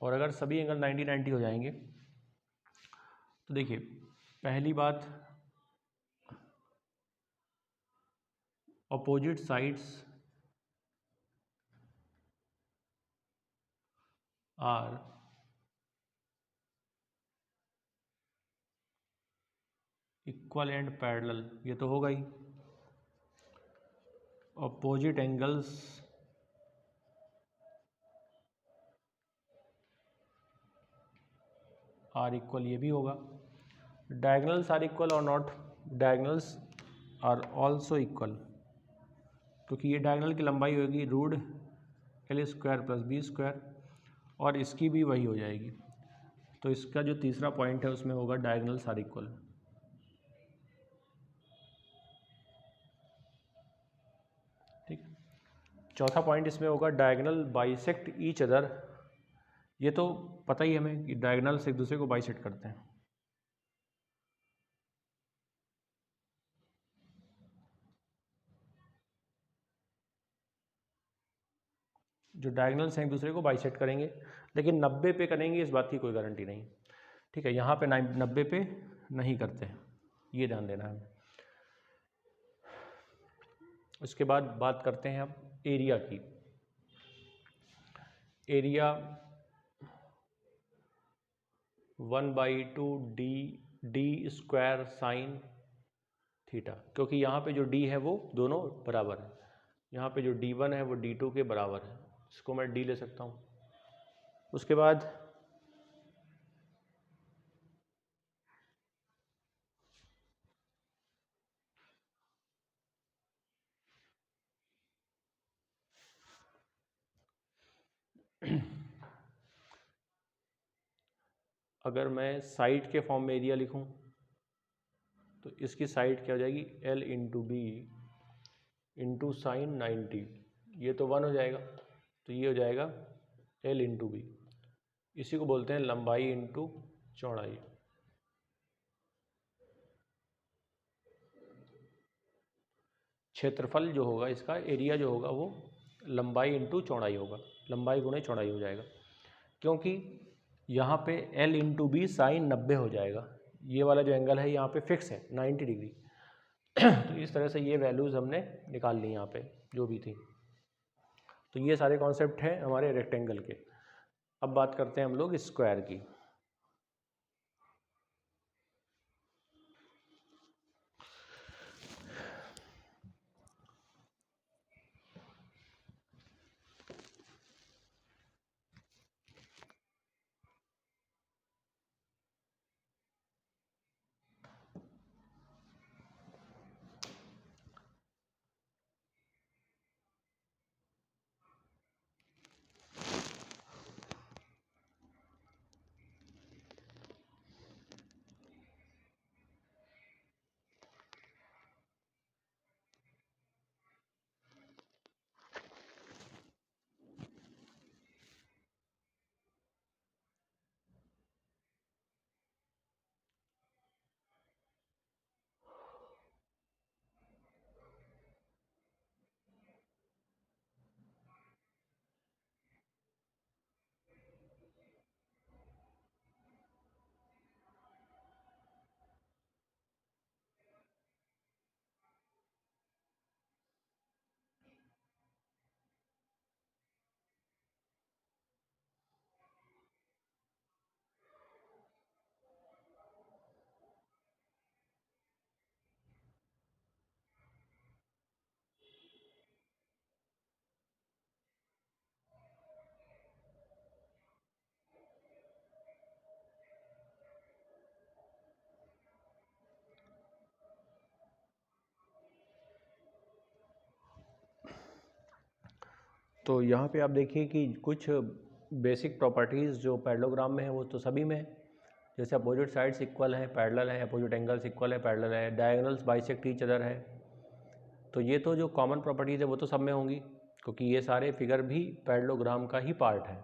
और अगर सभी एंगल 90-90 हो जाएंगे तो देखिए, पहली बात, opposite sides are equal and parallel, ये तो होगा ही। अपोजिट एंगल्स आर इक्वल, ये भी होगा। डायगोनल्स आर इक्वल और not, diagonals are also equal, क्योंकि ये डायगोनल की लंबाई होगी रूट L² + B², और इसकी भी वही हो जाएगी। तो इसका जो तीसरा पॉइंट है उसमें होगा डायगोनल्स आर इक्वल। ठीक, चौथा पॉइंट इसमें होगा डायगोनल बाइसेक्ट ईच अदर। ये तो पता ही हमें कि डायगोनल्स एक दूसरे को बाइसेक्ट करते हैं। जो डायगोनल्स हैं एक दूसरे को बाइसेक्ट करेंगे, लेकिन 90 पे करेंगे इस बात की कोई गारंटी नहीं। ठीक है, यहाँ पे 90 पे नहीं करते हैं, ये ध्यान देना है। उसके बाद बात करते हैं अब एरिया की। एरिया 1/2 D² साइन थीटा, क्योंकि यहाँ पे जो D है वो दोनों बराबर है। यहाँ पे जो D1 है वो D2 के बराबर है, इसको मैं D ले सकता हूँ। उसके बाद अगर मैं साइड के फॉर्म में एरिया लिखूं तो इसकी साइड क्या हो जाएगी, L into B into sine 90, ये तो 1 हो जाएगा, तो ये हो जाएगा L इंटू बी। इसी को बोलते हैं लंबाई इंटू चौड़ाई। क्षेत्रफल जो होगा इसका, एरिया जो होगा वो लंबाई इंटू चौड़ाई होगा, लंबाई गुणे चौड़ाई हो जाएगा, क्योंकि यहाँ पे L इंटू बी साइन 90 हो जाएगा। ये वाला जो एंगल है यहाँ पे फिक्स है 90 डिग्री। तो इस तरह से ये वैल्यूज़ हमने निकाल ली यहाँ पे जो भी थी। तो ये सारे कॉन्सेप्ट हैं हमारे रेक्टेंगल के। अब बात करते हैं हम लोग स्क्वायर की। तो यहाँ पे आप देखिए कि कुछ बेसिक प्रॉपर्टीज़ जो पैरेललोग्राम में है वो तो सभी में है, जैसे अपोजिट साइड्स इक्वल हैं, पैरेलल है, अपोजिट एंगल्स इक्वल है, पैरेलल है, डायगोनल्स बाइसेक्ट ईच अदर है। तो ये तो जो कॉमन प्रॉपर्टीज़ है वो तो सब में होंगी, क्योंकि ये सारे फिगर भी पैरेललोग्राम का ही पार्ट है,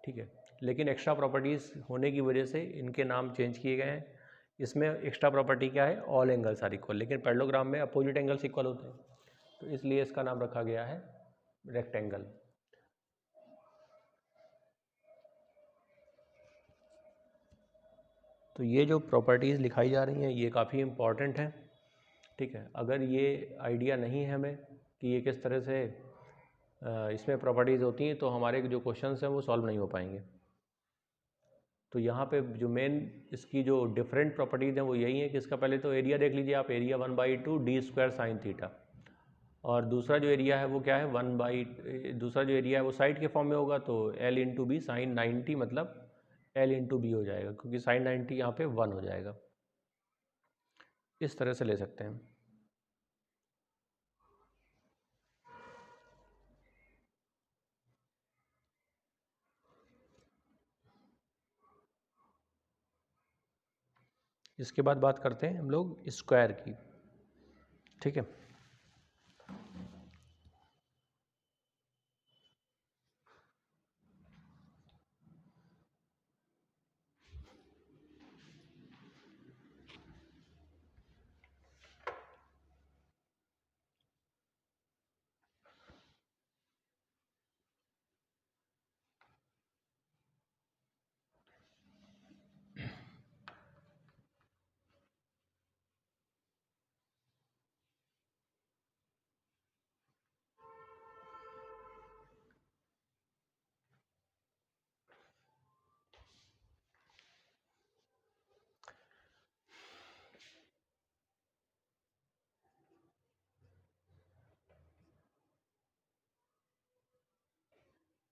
ठीक है। लेकिन एक्स्ट्रा प्रॉपर्टीज़ होने की वजह से इनके नाम चेंज किए गए हैं। इसमें एक्स्ट्रा प्रॉपर्टी क्या है, ऑल एंगल्स आर इक्वल, लेकिन पैरेललोग्राम में अपोजिट एंगल्स इक्वल होते हैं, तो इसलिए इसका नाम रखा गया है रेक्टेंगल। तो ये जो प्रॉपर्टीज़ लिखाई जा रही हैं ये काफ़ी इम्पॉर्टेंट हैं, ठीक है। अगर ये आइडिया नहीं है हमें कि ये किस तरह से इसमें प्रॉपर्टीज़ होती हैं, तो हमारे जो क्वेश्चंस हैं वो सॉल्व नहीं हो पाएंगे। तो यहाँ पे जो मेन इसकी जो डिफरेंट प्रॉपर्टीज़ हैं वो यही है कि इसका पहले तो एरिया देख लीजिए आप, area 1/2 D square sine theta, और दूसरा जो एरिया है वो क्या है, दूसरा जो एरिया है वो साइड के फॉर्म में होगा, तो L इंटू बी साइन 90, मतलब L इंटू बी हो जाएगा, क्योंकि साइन 90 यहाँ पे 1 हो जाएगा। इस तरह से ले सकते हैं। इसके बाद बात करते हैं हम लोग स्क्वायर की, ठीक है।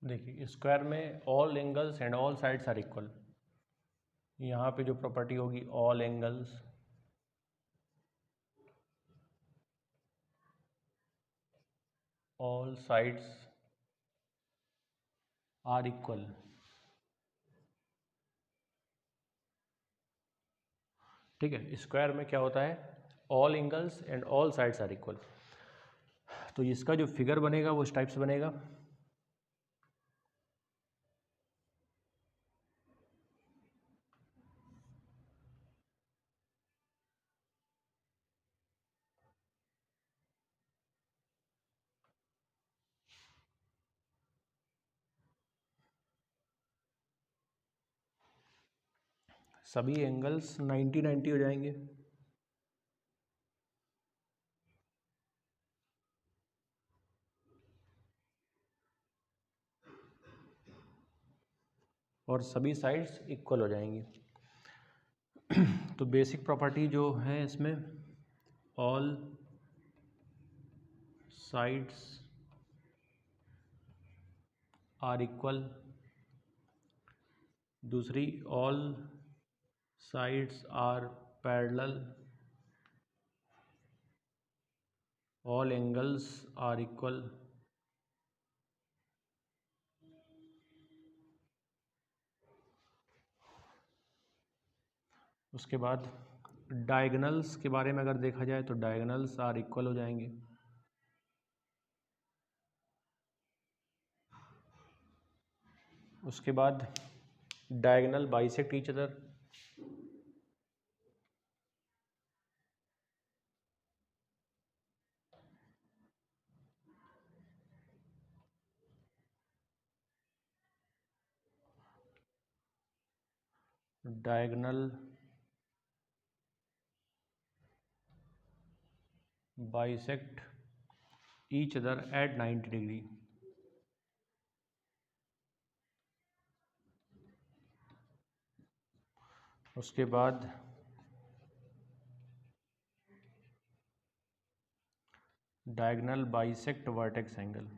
देखिए स्क्वायर में all angles and all sides are equal, यहाँ पे जो प्रॉपर्टी होगी all angles all sides are equal, ठीक है। स्क्वायर में क्या होता है, all angles and all sides are equal. तो इसका जो फिगर बनेगा वो इस टाइप से बनेगा। सभी एंगल्स 90-90 हो जाएंगे। और सभी साइड्स इक्वल हो जाएंगी। तो बेसिक प्रॉपर्टी जो है इसमें, ऑल साइड्स आर इक्वल, दूसरी all sides are parallel, all angles are equal, उसके बाद डायगोनल्स के बारे में अगर देखा जाए तो डायगोनल्स आर इक्वल हो जाएंगे। उसके बाद diagonal bisect each other, diagonal bisect each other at 90 degree. उसके बाद डायगोनल बाइसेक्ट वर्टेक्स एंगल,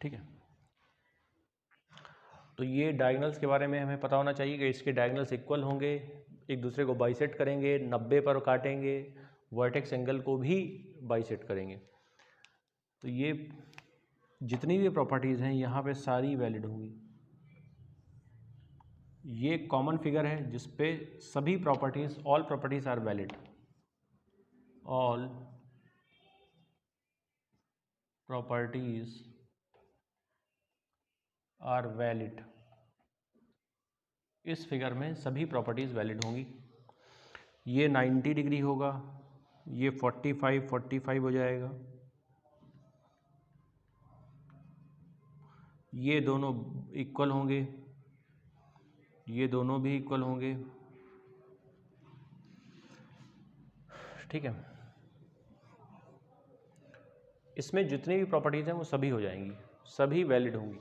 ठीक है। तो ये डायगोनल्स के बारे में हमें पता होना चाहिए कि इसके डायगोनल्स इक्वल होंगे, एक दूसरे को बाइसेक्ट करेंगे, 90 पर काटेंगे, वर्टेक्स एंगल को भी बाइसेक्ट करेंगे। तो ये जितनी भी प्रॉपर्टीज़ हैं यहाँ पे सारी वैलिड होंगी। ये कॉमन फिगर है जिस पे सभी properties, all properties are valid, all properties are valid. इस फिगर में सभी प्रॉपर्टीज़ वैलिड होंगी। ये 90 डिग्री होगा, ये 45 हो जाएगा, ये दोनों इक्वल होंगे, ये दोनों भी इक्वल होंगे, ठीक है। इसमें जितनी भी प्रॉपर्टीज़ हैं वो सभी हो जाएंगी, सभी वैलिड होंगी।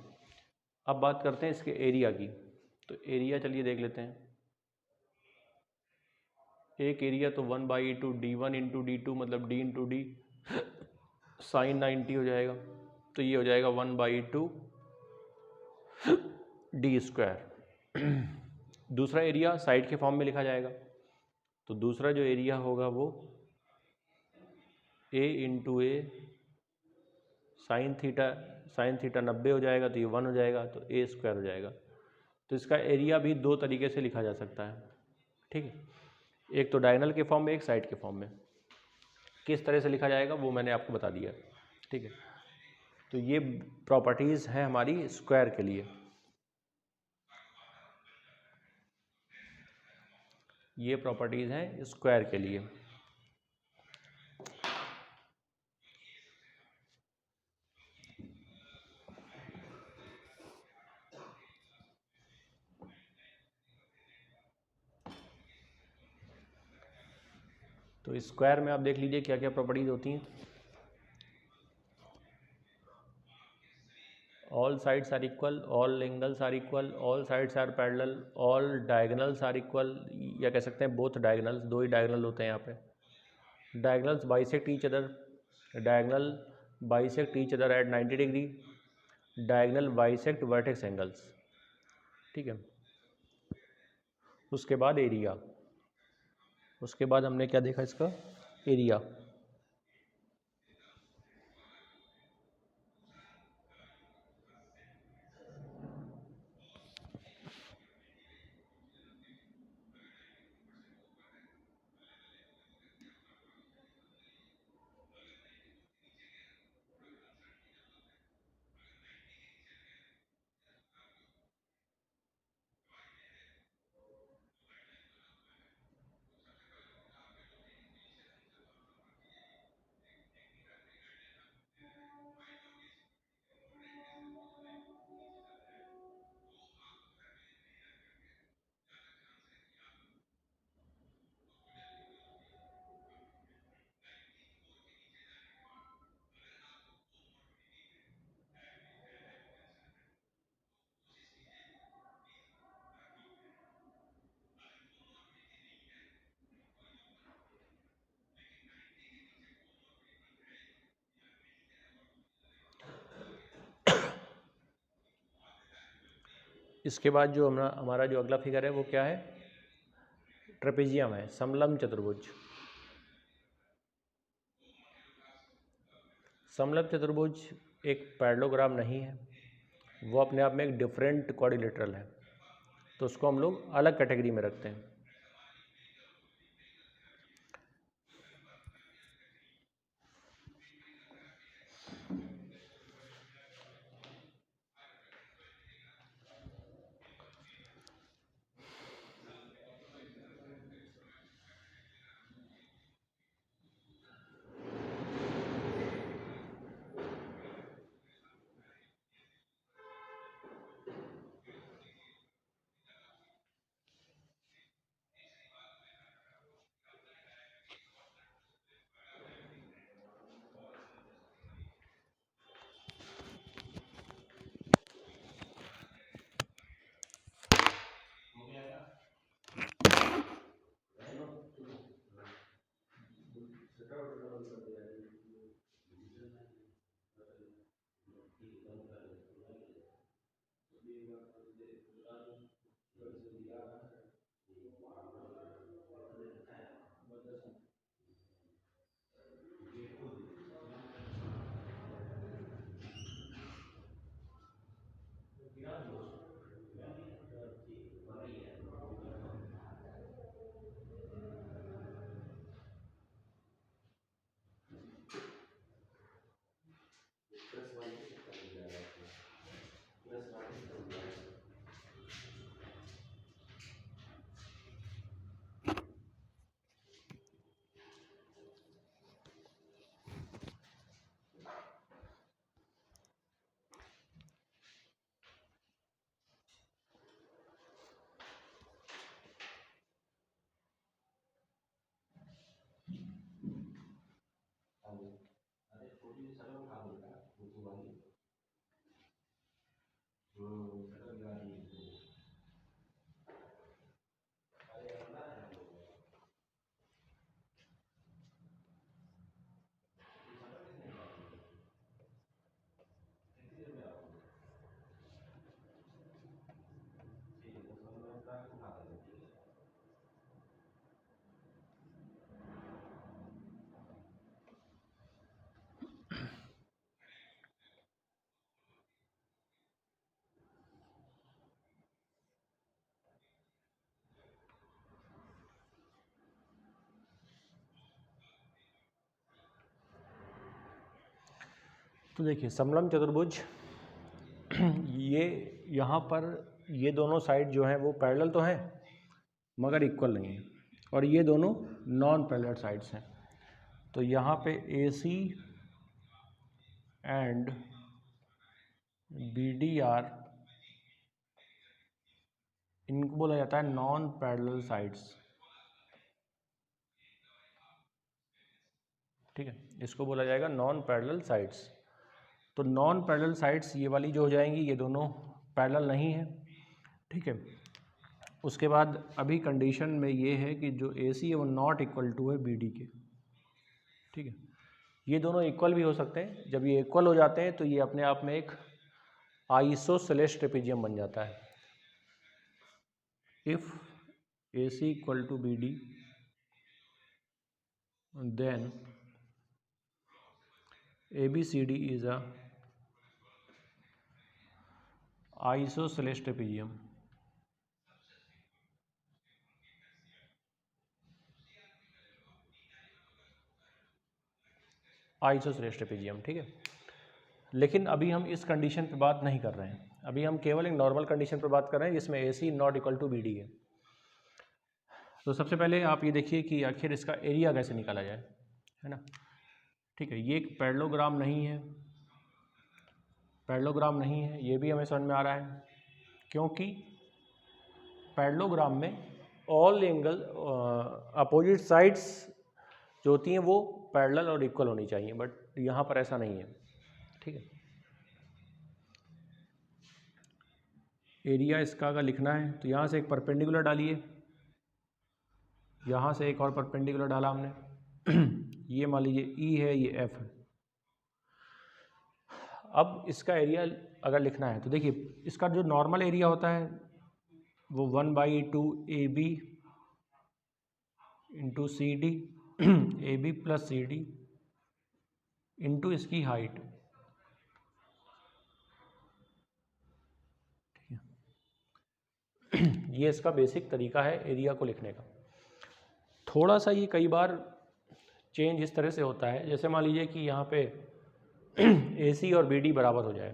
अब बात करते हैं इसके एरिया की। तो एरिया चलिए देख लेते हैं। एक एरिया तो 1/2 D1 इंटू D2 मतलब D इंटू डी साइन 90 हो जाएगा। तो ये हो जाएगा 1/2 D स्क्वायर। दूसरा एरिया साइड के फॉर्म में लिखा जाएगा। तो दूसरा जो एरिया होगा वो A into A sine theta 90 हो जाएगा, तो ये 1 हो जाएगा, तो A स्क्वायर हो जाएगा। तो इसका एरिया भी दो तरीके से लिखा जा सकता है, ठीक है। एक तो डायगोनल के फॉर्म में, एक साइड के फॉर्म में। किस तरह से लिखा जाएगा वो मैंने आपको बता दिया, ठीक है। तो ये प्रॉपर्टीज़ हैं हमारी स्क्वायर के लिए। ये प्रॉपर्टीज़ हैं स्क्वायर के लिए। तो स्क्वायर में आप देख लीजिए क्या क्या प्रॉपर्टीज़ होती हैं। All sides are equal, all angles are equal, all sides are parallel, all diagonals are equal, या कह सकते हैं बोथ डायगोनल्स, दो ही डायगोनल होते हैं यहाँ पे। Diagonals bisect each other, diagonal bisect each other at 90 degree, diagonal bisect vertex angles, ठीक है। उसके बाद एरिया, उसके बाद हमने क्या देखा इसका एरिया। इसके बाद जो हमारा जो अगला फिगर है वो क्या है, ट्रेपेजियम है, समलंब चतुर्भुज। समलंब चतुर्भुज एक पैरेललोग्राम नहीं है, वो अपने आप में एक डिफरेंट क्वाड्रिलेटरल है, तो उसको हम लोग अलग कैटेगरी में रखते हैं। तो देखिए समलंब चतुर्भुज ये यहाँ पर ये दोनों साइड जो हैं वो पैरेलल तो हैं मगर इक्वल नहीं है, और ये दोनों नॉन पैरेलल साइड्स हैं। तो यहाँ पे AC एंड BDR इनको बोला जाता है नॉन पैरेलल साइड्स, ठीक है, इसको बोला जाएगा नॉन पैरेलल साइड्स। तो नॉन पैरेलल साइड्स ये वाली जो हो जाएंगी, ये दोनों पैरेलल नहीं है, ठीक है। उसके बाद अभी कंडीशन में ये है कि जो AC है वो नॉट इक्वल टू है BD के, ठीक है। ये दोनों इक्वल भी हो सकते हैं, जब ये इक्वल हो जाते हैं तो ये अपने आप में एक आइसोसेलेस ट्रेपेजियम बन जाता है। If AC equal to BD then ABCD is a isosceles trapezium। Isosceles trapezium, ठीक है। लेकिन अभी हम इस कंडीशन पे बात नहीं कर रहे हैं, अभी हम केवल एक नॉर्मल कंडीशन पे बात कर रहे हैं जिसमें AC not equal to BD है। तो सबसे पहले आप ये देखिए कि आखिर इसका एरिया कैसे निकाला जाए, है ना, ठीक है। ये एक पैरेललोग्राम नहीं है, पैरेललोग्राम नहीं है, ये भी हमें समझ में आ रहा है, क्योंकि पैरेललोग्राम में ऑल एंगल अपोजिट साइड्स जो होती हैं वो पैरेलल और इक्वल होनी चाहिए, बट यहाँ पर ऐसा नहीं है, ठीक है। एरिया इसका अगर लिखना है तो यहाँ से एक परपेंडिकुलर डालिए, यहाँ से एक और परपेंडिकुलर डाला हमने ये मान लीजिए E है, ये F है। अब इसका एरिया अगर लिखना है तो देखिए इसका जो नॉर्मल एरिया होता है वो 1/2 AB into CD AB plus CD into इसकी हाइट। ये इसका बेसिक तरीका है एरिया को लिखने का। थोड़ा सा ये कई बार चेंज इस तरह से होता है, जैसे मान लीजिए कि यहाँ पे AC और BD बराबर हो जाए,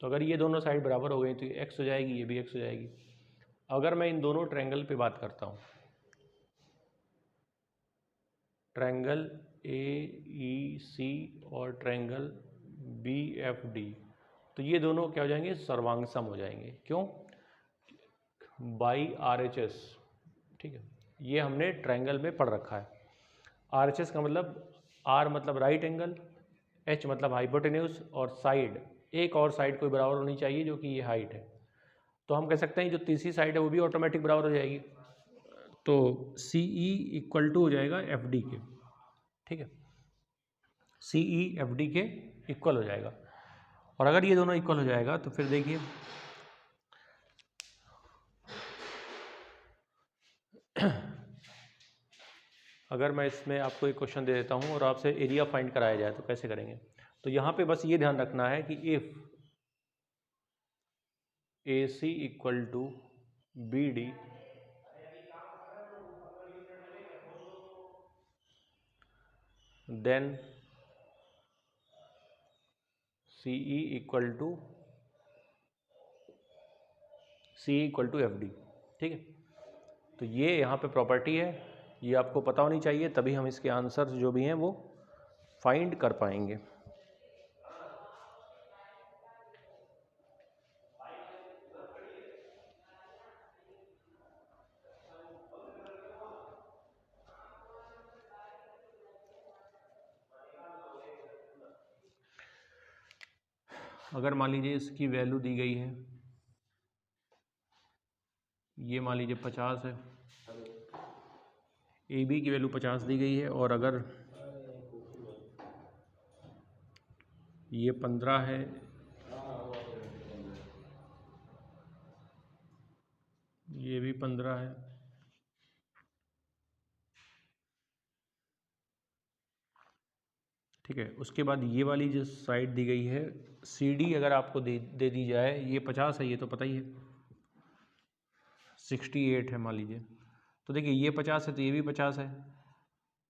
तो अगर ये दोनों साइड बराबर हो गई तो ये x हो जाएगी, ये भी x हो जाएगी। अगर मैं इन दोनों ट्रायंगल पे बात करता हूँ, ट्रायंगल AEC और ट्रायंगल BFD, तो ये दोनों क्या हो जाएंगे, सर्वांग हो जाएंगे। क्यों? बाई RHS, ठीक है, ये हमने ट्रायंगल में पढ़ रखा है। RHS का मतलब R मतलब राइट एंगल, H मतलब हाइपोटेन्यूज, और साइड, एक और साइड कोई बराबर होनी चाहिए जो कि ये हाइट है। तो हम कह सकते हैं जो तीसरी साइड है वो भी ऑटोमेटिक बराबर हो जाएगी, तो CE इक्वल टू हो जाएगा FD के, ठीक है, CE FD के इक्वल हो जाएगा। और अगर ये दोनों इक्वल हो जाएगा तो फिर देखिए अगर मैं इसमें आपको एक क्वेश्चन दे देता हूँ और आपसे एरिया फाइंड कराया जाए तो कैसे करेंगे। तो यहाँ पे बस ये ध्यान रखना है कि if AC equal to BD then CE equal to FD, ठीक है। तो ये यहाँ पे प्रॉपर्टी है, ये आपको पता होनी चाहिए, तभी हम इसके आंसर जो भी हैं वो फाइंड कर पाएंगे। अगर मान लीजिए इसकी वैल्यू दी गई है, ये मान लीजिए 50 है, AB की वैल्यू 50 दी गई है, और अगर ये 15 है, ये भी 15 है, ठीक है। उसके बाद ये वाली जो साइड दी गई है CD अगर आपको दे दी जाए, ये 50 है, ये तो पता ही है, 68 है मान लीजिए, तो देखिए ये 50 है तो ये भी 50 है,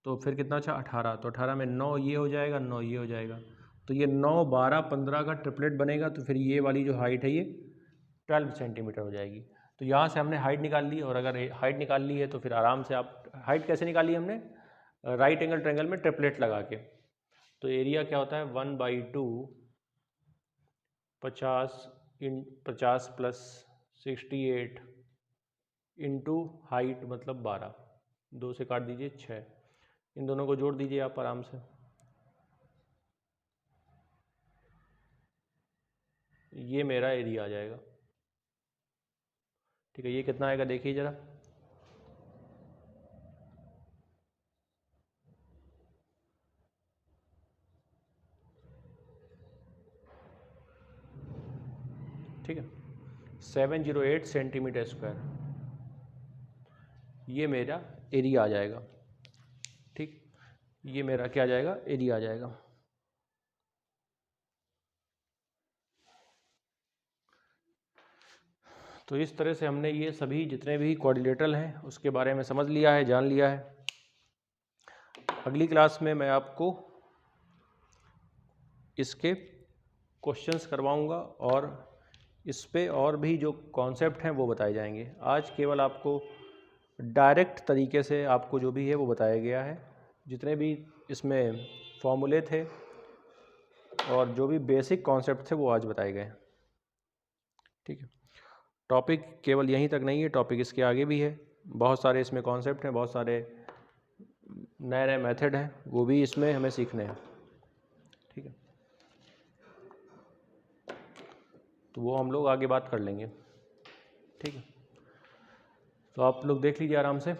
तो फिर कितना अच्छा 18, तो 18 में 9 ये हो जाएगा, 9 ये हो जाएगा, तो ये 9, 12, 15 का ट्रिपलेट बनेगा, तो फिर ये वाली जो हाइट है ये 12 सेंटीमीटर हो जाएगी। तो यहाँ से हमने हाइट निकाल ली, और अगर हाइट निकाल ली है तो फिर आराम से आप हाइट कैसे निकाली हमने, राइट एंगल ट्रायंगल में ट्रिपलेट लगा के। तो एरिया क्या होता है 1/2 50 प्लस 68 इंटू हाइट मतलब 12, 2 से काट दीजिए 6, इन दोनों को जोड़ दीजिए आप आराम से, ये मेरा एरिया आ जाएगा, ठीक है। ये कितना आएगा देखिए ज़रा, ठीक है, 708 सेंटीमीटर स्क्वायर, ये मेरा एरिया आ जाएगा, ठीक, ये मेरा क्या आ जाएगा, एरिया आ जाएगा। तो इस तरह से हमने ये सभी जितने भी क्वाड्रिलेटरल हैं उसके बारे में समझ लिया है, जान लिया है। अगली क्लास में मैं आपको इसके क्वेश्चंस करवाऊंगा और इस पे और भी जो कॉन्सेप्ट हैं वो बताए जाएंगे। आज केवल आपको डायरेक्ट तरीके से आपको जो भी है वो बताया गया है, जितने भी इसमें फॉर्मूले थे और जो भी बेसिक कॉन्सेप्ट थे वो आज बताए गए, ठीक है। टॉपिक केवल यहीं तक नहीं है, टॉपिक इसके आगे भी है, बहुत सारे इसमें कॉन्सेप्ट हैं, बहुत सारे नए नए मेथड हैं, वो भी इसमें हमें सीखने हैं, ठीक है। तो वो हम लोग आगे बात कर लेंगे, ठीक है। तो आप लोग देख लीजिए आराम से।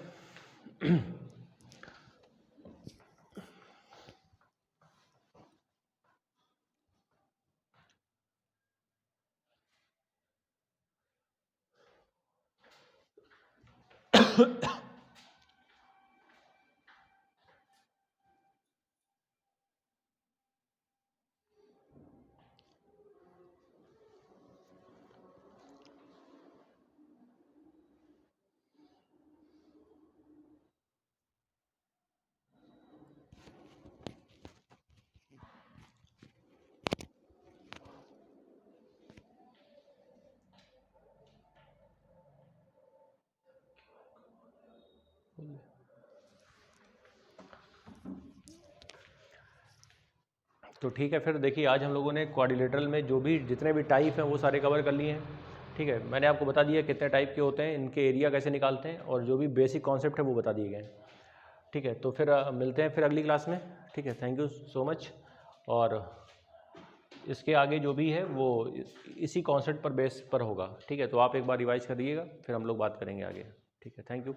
तो ठीक है, फिर देखिए आज हम लोगों ने क्वाड्रिलेटरल में जो भी जितने भी टाइप हैं वो सारे कवर कर लिए हैं। ठीक है, मैंने आपको बता दिया कितने टाइप के होते हैं, इनके एरिया कैसे निकालते हैं, और जो भी बेसिक कॉन्सेप्ट है वो बता दिए गए हैं। ठीक है, तो फिर मिलते हैं फिर अगली क्लास में। ठीक है, थैंक यू सो मच। और इसके आगे जो भी है वो इसी कॉन्सेप्ट पर बेस पर होगा। ठीक है, तो आप एक बार रिवाइज करिएगा, फिर हम लोग बात करेंगे आगे। ठीक है, थैंक यू।